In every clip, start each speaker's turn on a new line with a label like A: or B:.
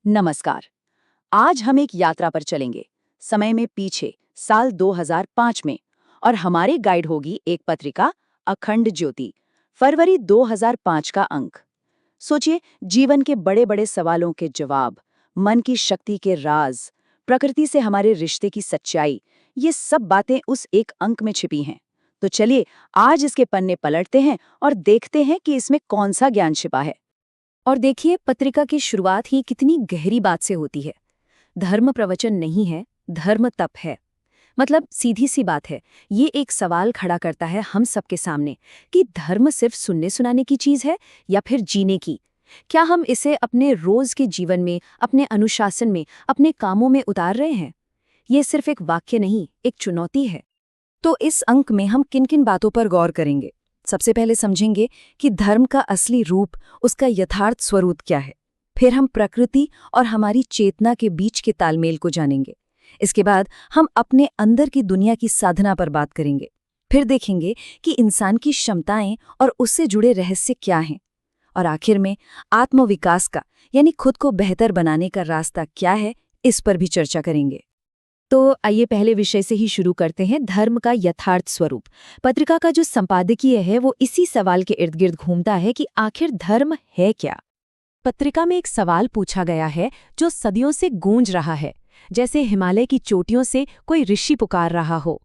A: नमस्कार। आज हम एक यात्रा पर चलेंगे, समय में पीछे, साल 2005 में। और हमारी गाइड होगी एक पत्रिका, अखंड ज्योति, फरवरी 2005 का अंक। सोचिए, जीवन के बड़े बड़े सवालों के जवाब, मन की शक्ति के राज, प्रकृति से हमारे रिश्ते की सच्चाई, ये सब बातें उस एक अंक में छिपी हैं। तो चलिए, आज इसके पन्ने पलटते हैं और देखते हैं कि इसमें कौन सा ज्ञान छिपा है।
B: और देखिए, पत्रिका की शुरुआत ही कितनी गहरी बात से होती है। धर्म प्रवचन नहीं है, धर्म तप है। मतलब सीधी सी बात है, ये एक सवाल खड़ा करता है हम सबके सामने कि धर्म सिर्फ सुनने सुनाने की चीज है या फिर जीने की। क्या हम इसे अपने रोज के जीवन में, अपने अनुशासन में, अपने कामों में उतार रहे हैं? ये सिर्फ एक वाक्य नहीं, एक चुनौती है। तो इस अंक में हम किन किन बातों पर गौर करेंगे? सबसे पहले समझेंगे कि धर्म का असली रूप, उसका यथार्थ स्वरूप क्या है। फिर हम प्रकृति और हमारी चेतना के बीच के तालमेल को जानेंगे। इसके बाद हम अपने अंदर की दुनिया की साधना पर बात करेंगे। फिर देखेंगे कि इंसान की क्षमताएं और उससे जुड़े रहस्य क्या हैं। और आखिर में आत्मविकास का, यानी खुद को बेहतर बनाने का रास्ता क्या है, इस पर भी चर्चा करेंगे। तो आइए पहले विषय से ही शुरू करते हैं, धर्म का यथार्थ स्वरूप। पत्रिका का जो संपादकीय है वो इसी सवाल के इर्द गिर्द घूमता है कि आखिर धर्म है क्या। पत्रिका में एक सवाल पूछा गया है जो सदियों से गूंज रहा है, जैसे हिमालय की चोटियों से कोई ऋषि पुकार रहा हो,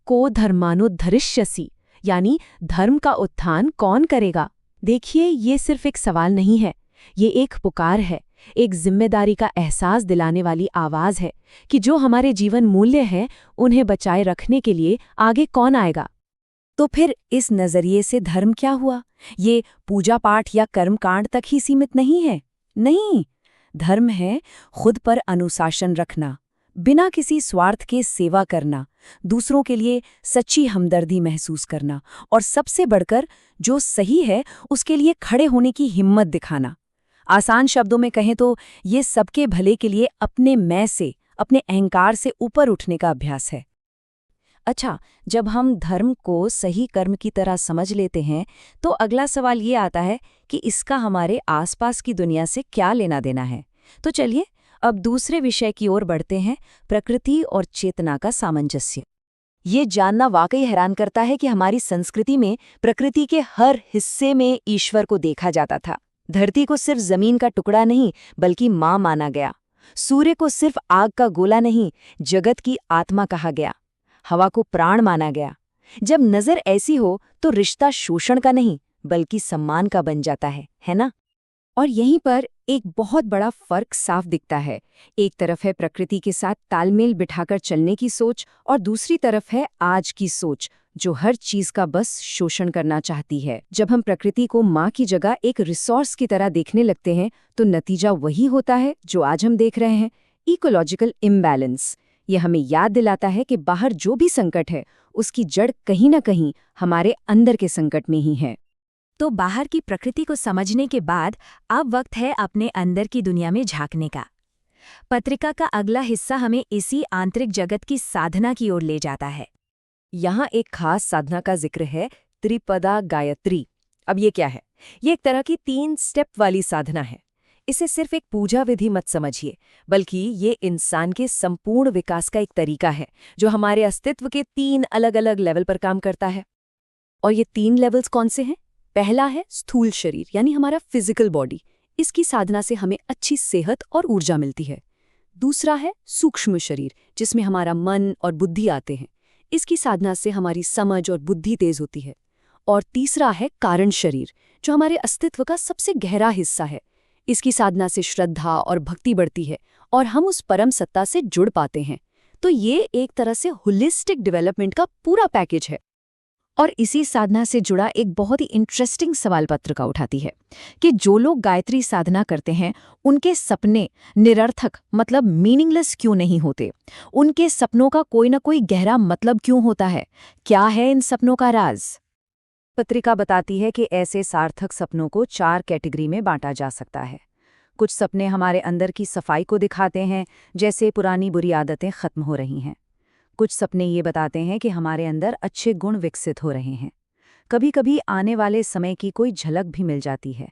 B: को धर्मानुद्धरिष्यसि, यानी धर्म का उत्थान कौन करेगा। देखिए, ये सिर्फ एक सवाल नहीं है, ये एक पुकार है, एक जिम्मेदारी का एहसास दिलाने वाली आवाज है कि जो हमारे जीवन मूल्य हैं उन्हें बचाए रखने के लिए आगे कौन आएगा। तो फिर इस नजरिए से धर्म क्या हुआ? ये पूजा पाठ या कर्मकांड तक ही सीमित नहीं है। नहीं, धर्म है खुद पर अनुशासन रखना, बिना किसी स्वार्थ के सेवा करना, दूसरों के लिए सच्ची हमदर्दी महसूस करना, और सबसे बढ़कर जो सही है उसके लिए खड़े होने की हिम्मत दिखाना। आसान शब्दों में कहें तो ये सबके भले के लिए अपने मैं से, अपने अहंकार से ऊपर उठने का अभ्यास है। अच्छा, जब हम धर्म को सही कर्म की तरह समझ लेते हैं तो अगला सवाल ये आता है कि इसका हमारे आसपास की दुनिया से क्या लेना देना है। तो चलिए अब दूसरे विषय की ओर बढ़ते हैं, प्रकृति और चेतना का सामंजस्य। ये जानना वाकई हैरान करता है कि हमारी संस्कृति में प्रकृति के हर हिस्से में ईश्वर को देखा जाता था। धरती को सिर्फ जमीन का टुकड़ा नहीं बल्कि मां माना गया। सूर्य को सिर्फ आग का गोला नहीं, जगत की आत्मा कहा गया। हवा को प्राण माना गया। जब नजर ऐसी हो तो रिश्ता शोषण का नहीं बल्कि सम्मान का बन जाता है ना? और यहीं पर एक बहुत बड़ा फर्क साफ दिखता है। एक तरफ है प्रकृति के साथ तालमेल बिठाकर चलने की सोच, और दूसरी तरफ है आज की सोच जो हर चीज का बस शोषण करना चाहती है। जब हम प्रकृति को माँ की जगह एक रिसोर्स की तरह देखने लगते हैं तो नतीजा वही होता है जो आज हम देख रहे हैं, इकोलॉजिकल इम्बैलेंस। ये हमें याद दिलाता है कि बाहर जो भी संकट है उसकी जड़ कहीं न कहीं हमारे अंदर के संकट में ही है। तो बाहर की प्रकृति को समझने के बाद अब वक्त है अपने अंदर की दुनिया में झांकने का। पत्रिका का अगला हिस्सा हमें इसी आंतरिक जगत की साधना की ओर ले जाता है। यहाँ एक खास साधना का जिक्र है, त्रिपदा गायत्री। अब ये क्या है? ये एक तरह की 3 स्टेप वाली साधना है। इसे सिर्फ एक पूजा विधि मत समझिए, बल्कि ये इंसान के संपूर्ण विकास का एक तरीका है जो हमारे अस्तित्व के 3 अलग-अलग लेवल पर काम करता है। और ये 3 लेवल्स कौन से हैं? पहला है स्थूल शरीर, यानी हमारा फिजिकल बॉडी। इसकी साधना से हमें अच्छी सेहत और ऊर्जा मिलती है। दूसरा है सूक्ष्म शरीर, जिसमें हमारा मन और बुद्धि आते हैं। इसकी साधना से हमारी समझ और बुद्धि तेज होती है। और तीसरा है कारण शरीर, जो हमारे अस्तित्व का सबसे गहरा हिस्सा है। इसकी साधना से श्रद्धा और भक्ति बढ़ती है और हम उस परम सत्ता से जुड़ पाते हैं। तो ये एक तरह से होलिस्टिक डेवलपमेंट का पूरा पैकेज है। और इसी साधना से जुड़ा एक बहुत ही इंटरेस्टिंग सवाल पत्रिका उठाती है कि जो लोग गायत्री साधना करते हैं उनके सपने निरर्थक, मतलब मीनिंगलेस क्यों नहीं होते? उनके सपनों का कोई ना कोई गहरा मतलब क्यों होता है? क्या है इन सपनों का राज? पत्रिका बताती है कि ऐसे सार्थक सपनों को 4 कैटेगरी में बांटा जा सकता है। कुछ सपने हमारे अंदर की सफाई को दिखाते हैं, जैसे पुरानी बुरी आदतें खत्म हो रही हैं। कुछ सपने ये बताते हैं कि हमारे अंदर अच्छे गुण विकसित हो रहे हैं। कभी-कभी आने वाले समय की कोई झलक भी मिल जाती है।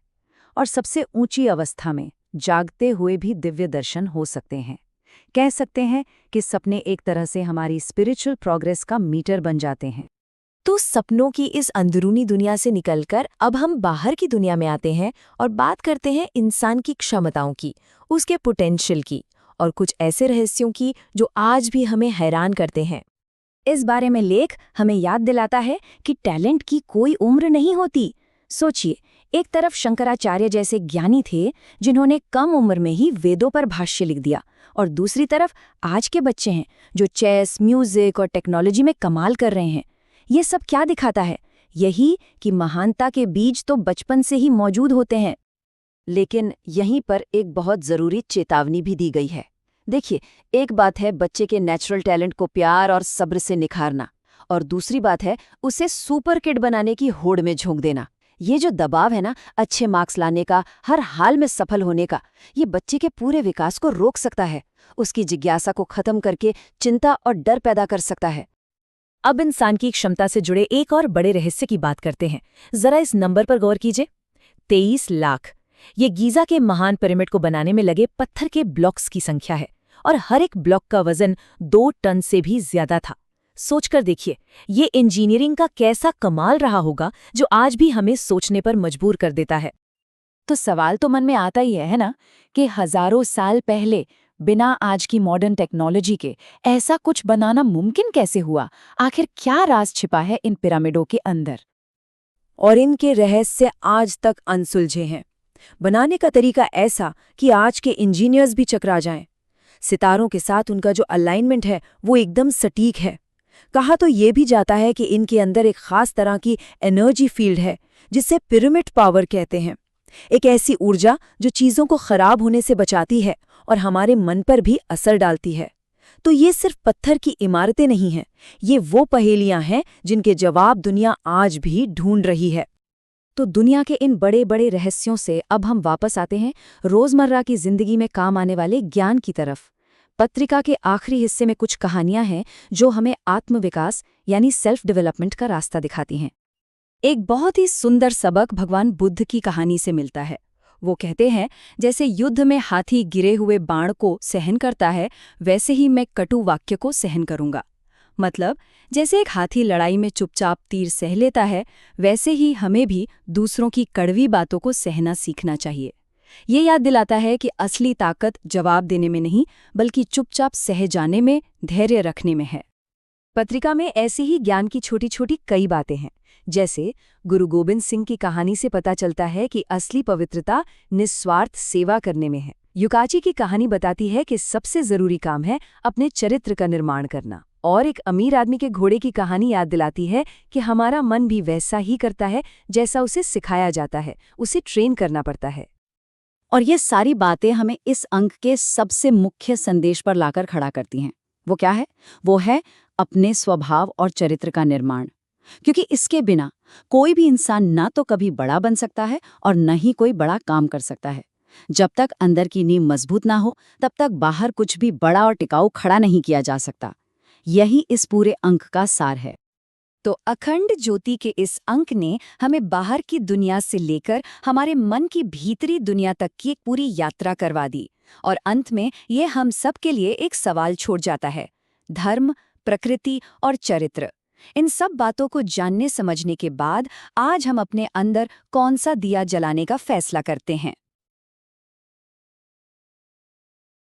B: और सबसे ऊंची अवस्था में, जागते हुए भी दिव्य दर्शन हो सकते हैं। कह सकते हैं कि सपने एक तरह से हमारी स्पिरिचुअल प्रोग्रेस का मीटर बन जाते हैं। तो सपनों की इस अंदरूनी दुनिया से निकलकर अब हम बाहर की दुनिया में आते हैं और बात करते हैं इंसान की क्षमताओं की, उसके पोटेंशियल की और कुछ ऐसे रहस्यों की जो आज भी हमें हैरान करते हैं। इस बारे में लेख हमें याद दिलाता है कि टैलेंट की कोई उम्र नहीं होती। सोचिए, एक तरफ शंकराचार्य जैसे ज्ञानी थे जिन्होंने कम उम्र में ही वेदों पर भाष्य लिख दिया, और दूसरी तरफ आज के बच्चे हैं जो चेस, म्यूजिक और टेक्नोलॉजी में कमाल कर रहे हैं। ये सब क्या दिखाता है? यही कि महानता के बीज तो बचपन से ही मौजूद होते हैं। लेकिन यहीं पर एक बहुत जरूरी चेतावनी भी दी गई है। देखिए, एक बात है बच्चे के नेचुरल टैलेंट को प्यार और सब्र से निखारना, और दूसरी बात है उसे सुपर किड बनाने की होड़ में झोंक देना। ये जो दबाव है ना, अच्छे मार्क्स लाने का, हर हाल में सफल होने का, ये बच्चे के पूरे विकास को रोक सकता है, उसकी जिज्ञासा को खत्म करके चिंता और डर पैदा कर सकता है। अब इंसान की क्षमता से जुड़े एक और बड़े रहस्य की बात करते हैं। जरा इस नंबर पर गौर कीजिए, 23 लाख। ये गीजा के महान पिरामिड को बनाने में लगे पत्थर के ब्लॉक्स की संख्या है, और हर एक ब्लॉक का वजन 2 टन से भी ज्यादा था। सोचकर देखिए, ये इंजीनियरिंग का कैसा कमाल रहा होगा जो आज भी हमें सोचने पर मजबूर कर देता है।
A: तो सवाल तो मन में आता ही है ना, कि हजारों साल पहले बिना आज की मॉडर्न टेक्नोलॉजी के ऐसा कुछ बनाना मुमकिन कैसे हुआ? आखिर क्या राज छिपा है इन पिरामिडों के अंदर?
B: और इनके रहस्य आज तक अनसुलझे हैं। बनाने का तरीका ऐसा कि आज के इंजीनियर्स भी चकरा जाएं। सितारों के साथ उनका जो अलाइनमेंट है वो एकदम सटीक है। कहा तो ये भी जाता है कि इनके अंदर एक खास तरह की एनर्जी फील्ड है जिसे पिरामिड पावर कहते हैं। एक ऐसी ऊर्जा जो चीज़ों को खराब होने से बचाती है और हमारे मन पर भी असर डालती है। तो ये सिर्फ पत्थर की इमारतें नहीं हैं, ये वो पहेलियां हैं जिनके जवाब दुनिया आज भी ढूंढ रही है। तो दुनिया के इन बड़े बड़े रहस्यों से अब हम वापस आते हैं रोजमर्रा की जिंदगी में काम आने वाले ज्ञान की तरफ। पत्रिका के आखिरी हिस्से में कुछ कहानियां हैं जो हमें आत्मविकास यानी सेल्फ डेवलपमेंट का रास्ता दिखाती हैं। एक बहुत ही सुंदर सबक भगवान बुद्ध की कहानी से मिलता है। वो कहते हैं, जैसे युद्ध में हाथी गिरे हुए बाण को सहन करता है, वैसे ही मैं कटु वाक्य को सहन करूंगा। मतलब, जैसे एक हाथी लड़ाई में चुपचाप तीर सह लेता है, वैसे ही हमें भी दूसरों की कड़वी बातों को सहना सीखना चाहिए। ये याद दिलाता है कि असली ताकत जवाब देने में नहीं, बल्कि चुपचाप सह जाने में, धैर्य रखने में है। पत्रिका में ऐसे ही ज्ञान की छोटी छोटी कई बातें हैं। जैसे गुरु गोबिंद सिंह की कहानी से पता चलता है कि असली पवित्रता निस्वार्थ सेवा करने में है। युकाची की कहानी बताती है कि सबसे जरूरी काम है अपने चरित्र का निर्माण करना। और एक अमीर आदमी के घोड़े की कहानी याद दिलाती है कि हमारा मन भी वैसा ही करता है जैसा उसे सिखाया जाता है, उसे ट्रेन करना पड़ता है।
A: और ये सारी बातें हमें इस अंक के सबसे मुख्य संदेश पर लाकर खड़ा करती हैं। वो क्या है? वो है अपने स्वभाव और चरित्र का निर्माण। क्योंकि इसके बिना कोई भी इंसान ना तो कभी बड़ा बन सकता है और न ही कोई बड़ा काम कर सकता है। जब तक अंदर की नींव मजबूत ना हो, तब तक बाहर कुछ भी बड़ा और टिकाऊ खड़ा नहीं किया जा सकता। यही इस पूरे अंक का सार है। तो अखंड ज्योति के इस अंक ने हमें बाहर की दुनिया से लेकर हमारे मन की भीतरी दुनिया तक की एक पूरी यात्रा करवा दी। और अंत में ये हम सब के लिए एक सवाल छोड़ जाता है: धर्म, प्रकृति और चरित्र। इन सब बातों को जानने समझने के बाद आज हम अपने अंदर कौन सा दिया जलाने का फैसला करते हैं?